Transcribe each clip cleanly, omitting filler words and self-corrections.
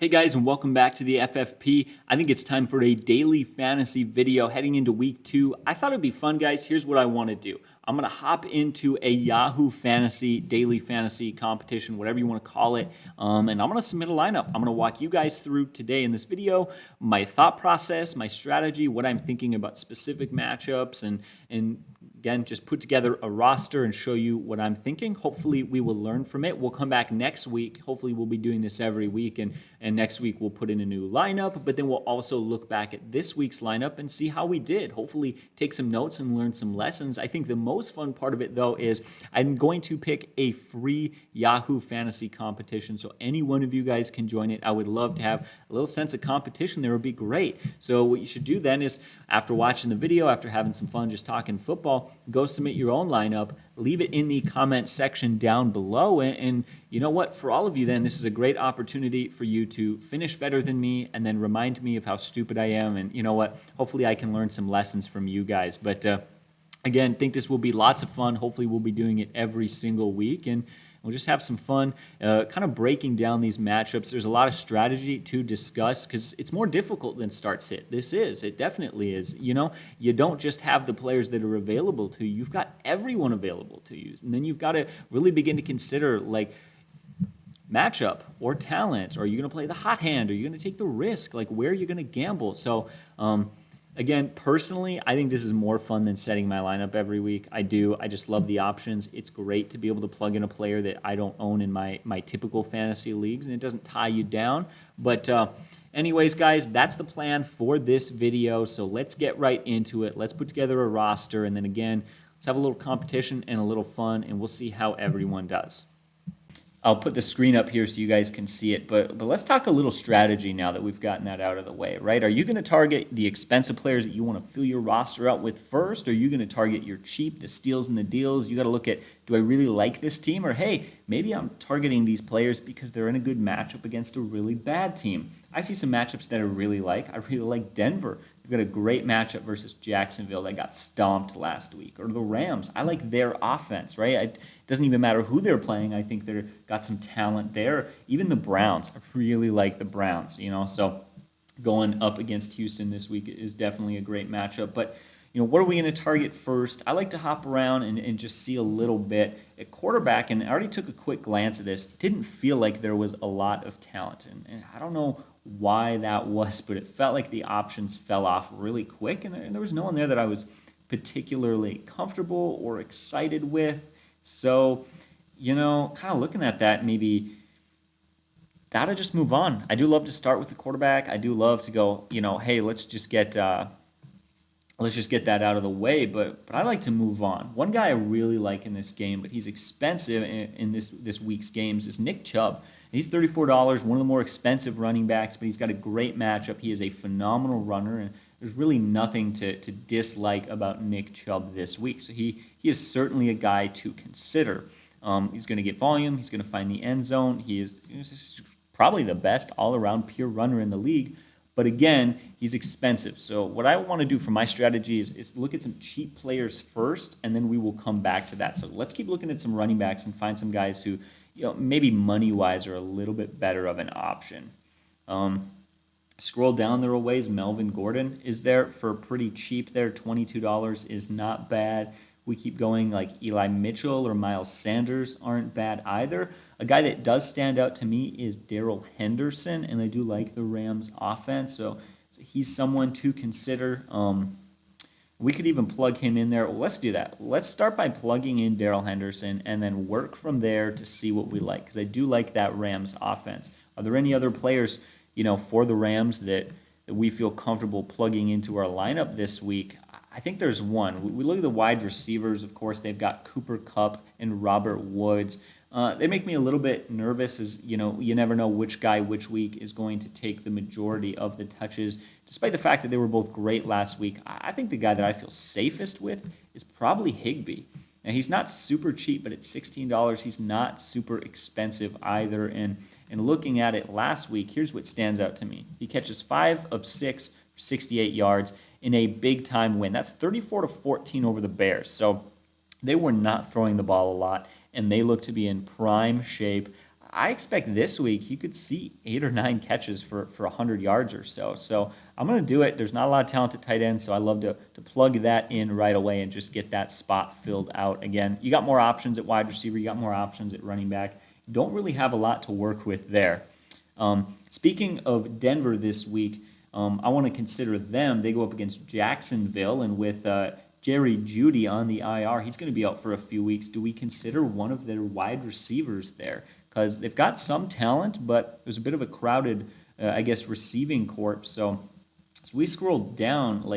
Hey guys, and welcome back to the FFP. I think it's time for a daily fantasy video heading into week 2. I thought it'd be fun, guys. Here's what I want to do. I'm going to hop into a Yahoo Fantasy, daily fantasy competition, whatever you want to call it, and I'm going to submit a lineup. I'm going to walk you guys through today in this video my thought process, my strategy, what I'm thinking about specific matchups, and again, just put together a roster and show you what I'm thinking. Hopefully, we will learn from it. We'll come back next week. Hopefully, we'll be doing this every week, and next week we'll put in a new lineup, but then we'll also look back at this week's lineup and see how we did. Hopefully, take some notes and learn some lessons. I think the most fun part of it, though, is I'm going to pick a free Yahoo Fantasy competition, so any one of you guys can join it. I would love to have a little sense of competition. There would be great. So what you should do then is, after watching the video, after having some fun just talking football, go submit your own lineup, leave it in the comment section down below, and you know what, for all of you then, this is a great opportunity for you to finish better than me and then remind me of how stupid I am, and you know what, hopefully I can learn some lessons from you guys. But again, think this will be lots of fun. Hopefully we'll be doing it every single week, and we'll just have some fun kind of breaking down these matchups. There's a lot of strategy to discuss because it's more difficult than start sit. It definitely is. You know, you don't just have the players that are available to you. You've got everyone available to you. And then you've got to really begin to consider, like, matchup or talent. Are you going to play the hot hand? Are you going to take the risk? Like, where are you going to gamble? So, again, personally, I think this is more fun than setting my lineup every week. I do. I just love the options. It's great to be able to plug in a player that I don't own in my typical fantasy leagues, and it doesn't tie you down. But anyways, guys, that's the plan for this video. So let's get right into it. Let's put together a roster, and then again, let's have a little competition and a little fun, and we'll see how everyone does. I'll put the screen up here so you guys can see it, but let's talk a little strategy now that we've gotten that out of the way, right? Are you going to target the expensive players that you want to fill your roster out with first, or are you going to target your cheap, the steals and the deals? You got to look at, do I really like this team, or hey, maybe I'm targeting these players because they're in a good matchup against a really bad team. I see some matchups that I really like. I really like Denver. They've got a great matchup versus Jacksonville that got stomped last week. Or the Rams. I like their offense, right? It doesn't even matter who they're playing. I think they've got some talent there. Even the Browns. I really like the Browns, you know. So going up against Houston this week is definitely a great matchup. But, you know, what are we going to target first? I like to hop around and just see a little bit at quarterback. And I already took a quick glance at this. It didn't feel like there was a lot of talent. And I don't know why that was, but it felt like the options fell off really quick, and there was no one there that I was particularly comfortable or excited with. So, you know, kind of looking at that, maybe gotta just move on. I do love to start with the quarterback. I do love to go, you know, hey, let's just get that out of the way. But I like to move on. One guy I really like in this game, but he's expensive in this week's games, is Nick Chubb. He's $34, one of the more expensive running backs, but he's got a great matchup. He is a phenomenal runner, and there's really nothing to dislike about Nick Chubb this week. So he is certainly a guy to consider. He's going to get volume. He's going to find the end zone. He's probably the best all-around pure runner in the league. But again, he's expensive. So what I want to do for my strategy is look at some cheap players first, and then we will come back to that. So let's keep looking at some running backs and find some guys who, you know, maybe money-wise are a little bit better of an option. Scroll down there a ways. Melvin Gordon is there for pretty cheap there. $22 is not bad. We keep going, like Eli Mitchell or Miles Sanders aren't bad either. A guy that does stand out to me is Daryl Henderson, and I do like the Rams offense, so he's someone to consider. We could even plug him in there. Well, let's do that. Let's start by plugging in Daryl Henderson and then work from there to see what we like, because I do like that Rams offense. Are there any other players, you know, for the Rams that we feel comfortable plugging into our lineup this week? I think there's one. We look at the wide receivers, of course. They've got Cooper Kupp and Robert Woods. They make me a little bit nervous, as you know, you never know which guy which week is going to take the majority of the touches. Despite the fact that they were both great last week, I think the guy that I feel safest with is probably Higbee. Now, he's not super cheap, but at $16, he's not super expensive either. And looking at it last week, here's what stands out to me. He catches 5 of 6 for 68 yards in a big-time win. That's 34-14 over the Bears. So they were not throwing the ball a lot, and they look to be in prime shape. I expect this week he could see 8 or 9 catches for 100 yards or so. So I'm going to do it. There's not a lot of talent at tight end, so I love to plug that in right away and just get that spot filled out. Again, you got more options at wide receiver. You got more options at running back. You don't really have a lot to work with there. Speaking of Denver this week, I want to consider them. They go up against Jacksonville, and with Jerry Jeudy on the IR, he's going to be out for a few weeks. Do we consider one of their wide receivers there? Because they've got some talent, but there's a bit of a crowded, receiving corps. So as we scroll down,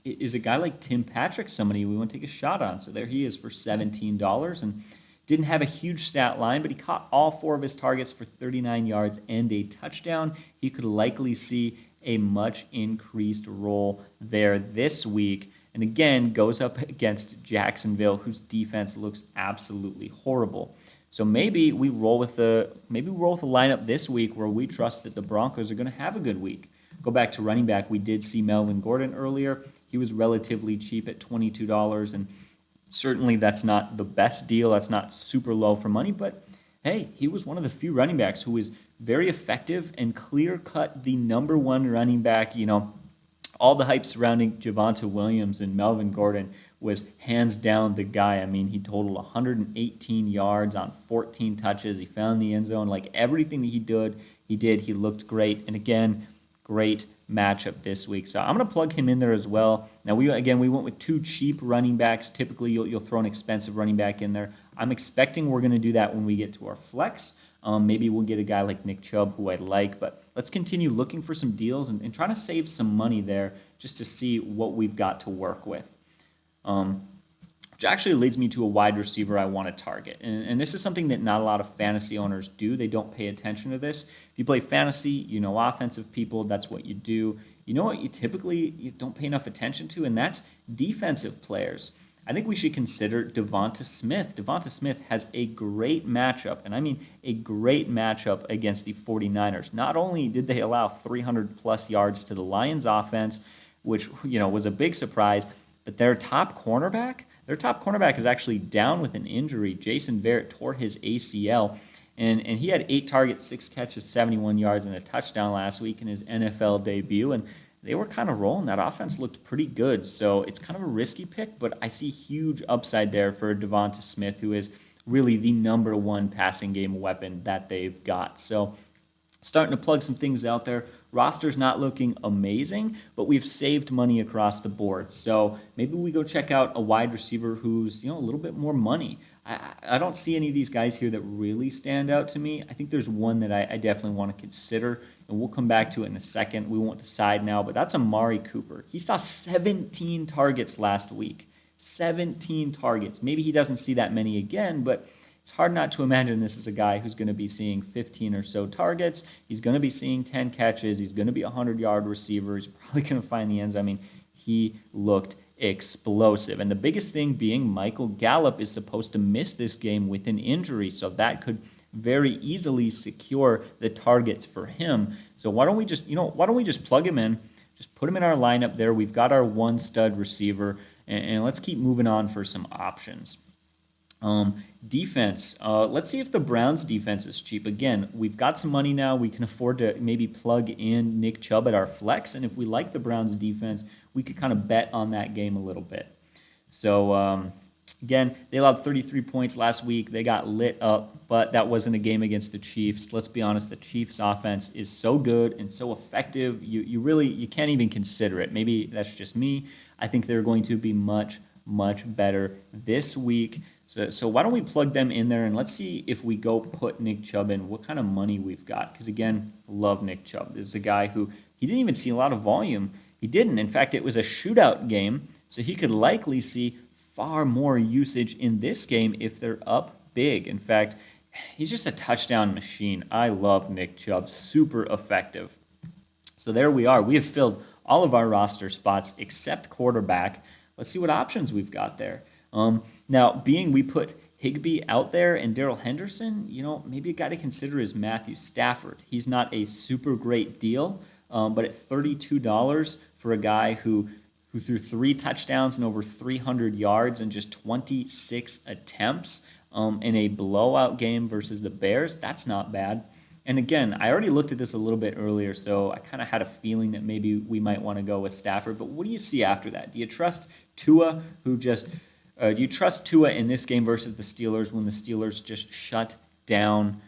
is a guy like Tim Patrick somebody we want to take a shot on? So there he is for $17, and didn't have a huge stat line, but he caught all 4 of his targets for 39 yards and a touchdown. He could likely see a much increased role there this week. And again, goes up against Jacksonville, whose defense looks absolutely horrible. So maybe we roll with a lineup this week where we trust that the Broncos are going to have a good week. Go back to running back. We did see Melvin Gordon earlier. He was relatively cheap at $22, and certainly that's not the best deal. That's not super low for money, but hey, he was one of the few running backs who was very effective and clear-cut the number one running back. All the hype surrounding Javonte Williams and Melvin Gordon was hands down the guy. I mean, he totaled 118 yards on 14 touches. He found the end zone. Everything that he did, he looked great. And again, great matchup this week. So I'm going to plug him in there as well. Now, we went with 2 cheap running backs. Typically, you'll throw an expensive running back in there. I'm expecting we're going to do that when we get to our flex. Maybe we'll get a guy like Nick Chubb, who I like, but let's continue looking for some deals and trying to save some money there just to see what we've got to work with. Which actually leads me to a wide receiver I want to target. And this is something that not a lot of fantasy owners do. They don't pay attention to this. If you play fantasy, offensive people, that's what you do. You know what you don't pay enough attention to, and that's defensive players. I think we should consider Devonta Smith. Devonta Smith has a great matchup, and I mean a great matchup against the 49ers. Not only did they allow 300-plus yards to the Lions offense, which was a big surprise, but their top cornerback is actually down with an injury. Jason Verrett tore his ACL, and he had 8 targets, 6 catches, 71 yards, and a touchdown last week in his NFL debut, and they were kind of rolling. That offense looked pretty good, so it's kind of a risky pick, but I see huge upside there for Devonta Smith, who is really the number one passing game weapon that they've got. So starting to plug some things out there. Roster's not looking amazing, but we've saved money across the board. So maybe we go check out a wide receiver who's a little bit more money. I don't see any of these guys here that really stand out to me. I think there's one that I definitely want to consider, and we'll come back to it in a second. We won't decide now, but that's Amari Cooper. He saw 17 targets last week. 17 targets. Maybe he doesn't see that many again, but it's hard not to imagine this is a guy who's going to be seeing 15 or so targets. He's going to be seeing 10 catches. He's going to be a 100-yard receiver. He's probably going to find the end zone. I mean, he looked explosive. And the biggest thing being Michael Gallup is supposed to miss this game with an injury, so that could very easily secure the targets for him. So why don't we just plug him in, just put him in our lineup there. We've got our one stud receiver, and let's keep moving on for some options. Defense. Let's see if the Browns defense is cheap. Again, we've got some money now. We can afford to maybe plug in Nick Chubb at our flex. And if we like the Browns defense, we could kind of bet on that game a little bit. So, again, they allowed 33 points last week. They got lit up, but that wasn't a game against the Chiefs. Let's be honest, the Chiefs offense is so good and so effective. You can't even consider it. Maybe that's just me. I think they're going to be much better this week. So why don't we plug them in there, and let's see if we go put Nick Chubb in, what kind of money we've got. Because, again, love Nick Chubb. This is a guy who he didn't even see a lot of volume. He didn't. In fact, it was a shootout game, so he could likely see far more usage in this game if they're up big. In fact, he's just a touchdown machine. I love Nick Chubb. Super effective. So there we are. We have filled all of our roster spots except quarterback. Let's see what options we've got there. Now, being we put Higbee out there and Daryl Henderson, maybe a guy to consider is Matthew Stafford. He's not a super great deal, but at $32 for a guy who threw 3 touchdowns and over 300 yards in just 26 attempts, in a blowout game versus the Bears. That's not bad. And again, I already looked at this a little bit earlier, so I kind of had a feeling that maybe we might want to go with Stafford. But what do you see after that? Do you trust Tua, do you trust Tua in this game versus the Steelers when the Steelers just shut down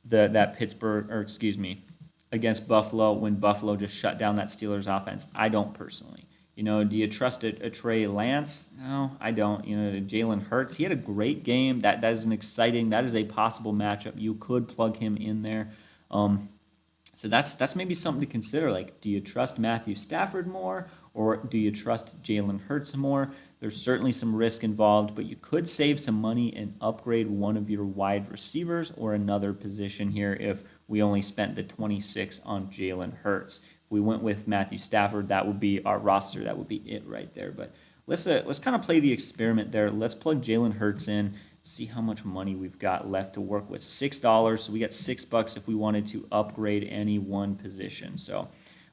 that Pittsburgh, or excuse me, against Buffalo when Buffalo just shut down that Steelers offense? I don't personally. Do you trust a Trey Lance? No, I don't. Jalen Hurts, he had a great game. That is that is a possible matchup. You could plug him in there. So that's maybe something to consider. Like, do you trust Matthew Stafford more, or do you trust Jalen Hurts more? There's certainly some risk involved, but you could save some money and upgrade one of your wide receivers or another position here if we only spent the 26 on Jalen Hurts. If we went with Matthew Stafford, that would be our roster. That would be it right there. But let's kind of play the experiment there. Let's plug Jalen Hurts in, see how much money we've got left to work with. $6, so we got $6 if we wanted to upgrade any one position. So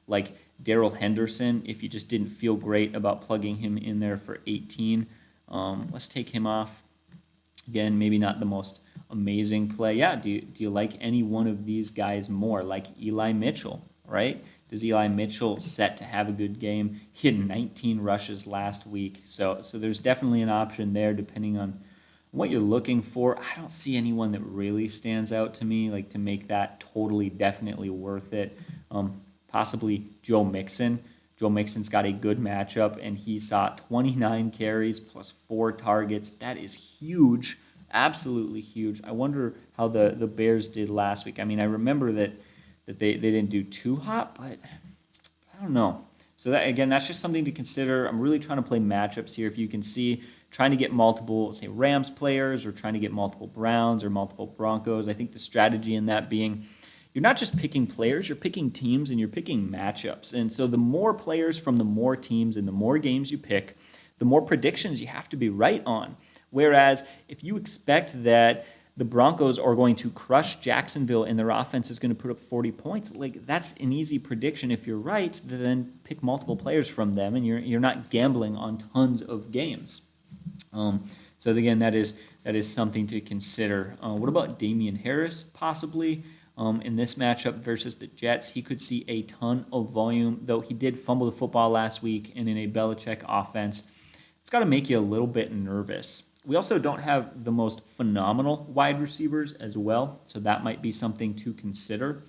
like Daryl Henderson, if you just didn't feel great about plugging him in there for 18, let's take him off. Again, maybe not the most amazing play. Yeah, do you like any one of these guys more? Like Eli Mitchell, right? Does Eli Mitchell set to have a good game? He had 19 rushes last week, so there's definitely an option there depending on what you're looking for. I don't see anyone that really stands out to me, like to make that totally, definitely worth it. Possibly Joe Mixon. Joe Mixon's got a good matchup, and he saw 29 carries plus 4 targets. That is huge, absolutely huge. I wonder how the Bears did last week. I mean, I remember that they didn't do too hot, but I don't know. So that's just something to consider. I'm really trying to play matchups here. If you can see, trying to get multiple, say, Rams players, or trying to get multiple Browns or multiple Broncos. I think the strategy in that being, you're not just picking players, you're picking teams and you're picking matchups. And so the more players from the more teams and the more games you pick, the more predictions you have to be right on. Whereas if you expect that the Broncos are going to crush Jacksonville and their offense is going to put up 40 points, like that's an easy prediction if you're right, then pick multiple players from them and you're not gambling on tons of games. So again, that is something to consider. What about Damian Harris possibly? In this matchup versus the Jets, he could see a ton of volume, though he did fumble the football last week, and in a Belichick offense, it's got to make you a little bit nervous. We also don't have the most phenomenal wide receivers as well, so that might be something to consider.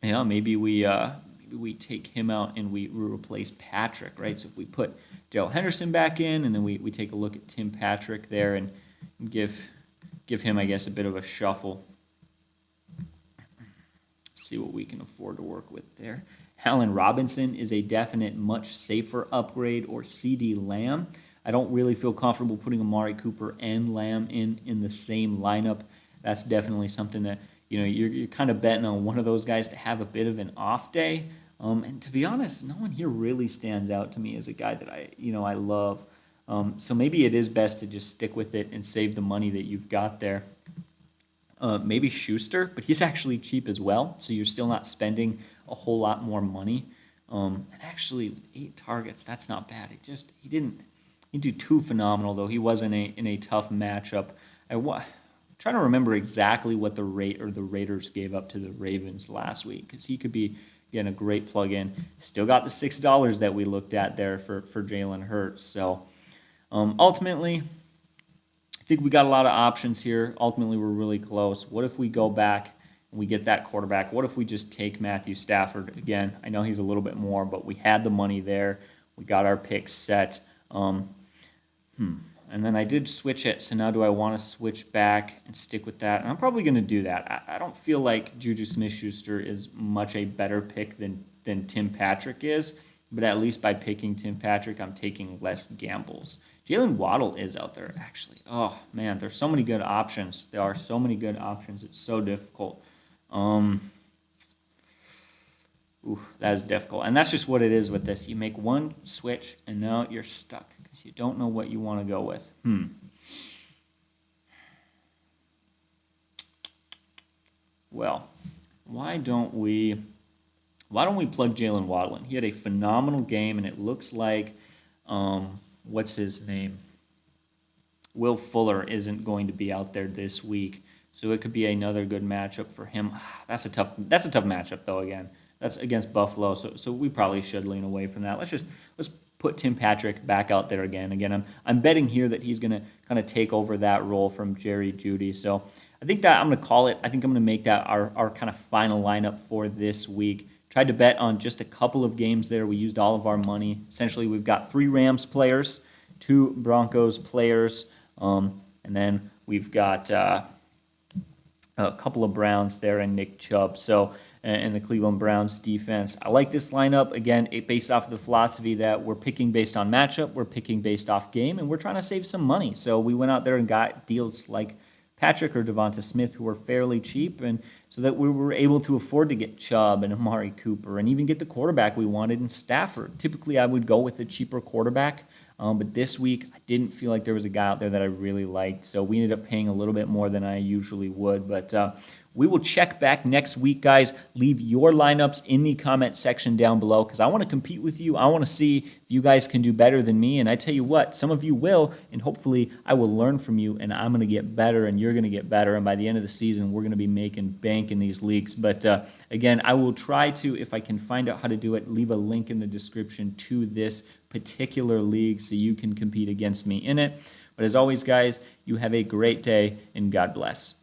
Maybe we take him out and we replace Patrick, right? So if we put Daryl Henderson back in, and then we take a look at Tim Patrick there and give him, I guess, a bit of a shuffle. See what we can afford to work with there. Allen Robinson is a definite much safer upgrade, or CD Lamb. I don't really feel comfortable putting Amari Cooper and Lamb in the same lineup. That's definitely something that you're kind of betting on one of those guys to have a bit of an off day. And to be honest, no one here really stands out to me as a guy that I love. So maybe it is best to just stick with it and save the money that you've got there. Maybe Schuster, but he's actually cheap as well, so you're still not spending a whole lot more money. And actually, with 8 targets, that's not bad. He didn't do too phenomenal, though. He was in a tough matchup. I'm trying to remember exactly what the Raiders gave up to the Ravens last week, because he could be, again, a great plug-in. Still got the $6 that we looked at there for Jalen Hurts. So ultimately, I think we got a lot of options here. Ultimately, we're really close. What if we go back and we get that quarterback? What if we just take Matthew Stafford? Again, I know he's a little bit more, but we had the money there. We got our picks set. And then I did switch it, so now do I want to switch back and stick with that? And I'm probably going to do that. I don't feel like Juju Smith-Schuster is much a better pick than Tim Patrick is, but at least by picking Tim Patrick, I'm taking less gambles. Jalen Wadlin is out there, actually. Oh, man, there's so many good options. There are so many good options. It's so difficult. That is difficult. And that's just what it is with this. You make one switch, and now you're stuck because you don't know what you want to go with. Well, why don't we plug Jalen Wadlin? He had a phenomenal game, and it looks like, what's his name? Will Fuller isn't going to be out there this week, so it could be another good matchup for him. That's a tough matchup though. Again, that's against Buffalo, so we probably should lean away from that. Let's put Tim Patrick back out there again. Again, I'm betting here that he's going to kind of take over that role from Jerry Jeudy. So I think that I'm going to call it. I think I'm going to make that our kind of final lineup for this week. Tried to bet on just a couple of games there. We used all of our money. Essentially, we've got 3 Rams players, 2 Broncos players, and then we've got a couple of Browns there and Nick Chubb. So, and the Cleveland Browns defense. I like this lineup, again, based off of the philosophy that we're picking based on matchup, we're picking based off game, and we're trying to save some money. So we went out there and got deals like Patrick or Devonta Smith, who were fairly cheap, and so that we were able to afford to get Chubb and Amari Cooper and even get the quarterback we wanted in Stafford. Typically, I would go with a cheaper quarterback, but this week, I didn't feel like there was a guy out there that I really liked, so we ended up paying a little bit more than I usually would, but we will check back next week, guys. Leave your lineups in the comment section down below because I want to compete with you. I want to see if you guys can do better than me. And I tell you what, some of you will, and hopefully I will learn from you, and I'm going to get better, and you're going to get better. And by the end of the season, we're going to be making bank in these leagues. But again, I will try to, if I can find out how to do it, leave a link in the description to this particular league so you can compete against me in it. But as always, guys, you have a great day, and God bless.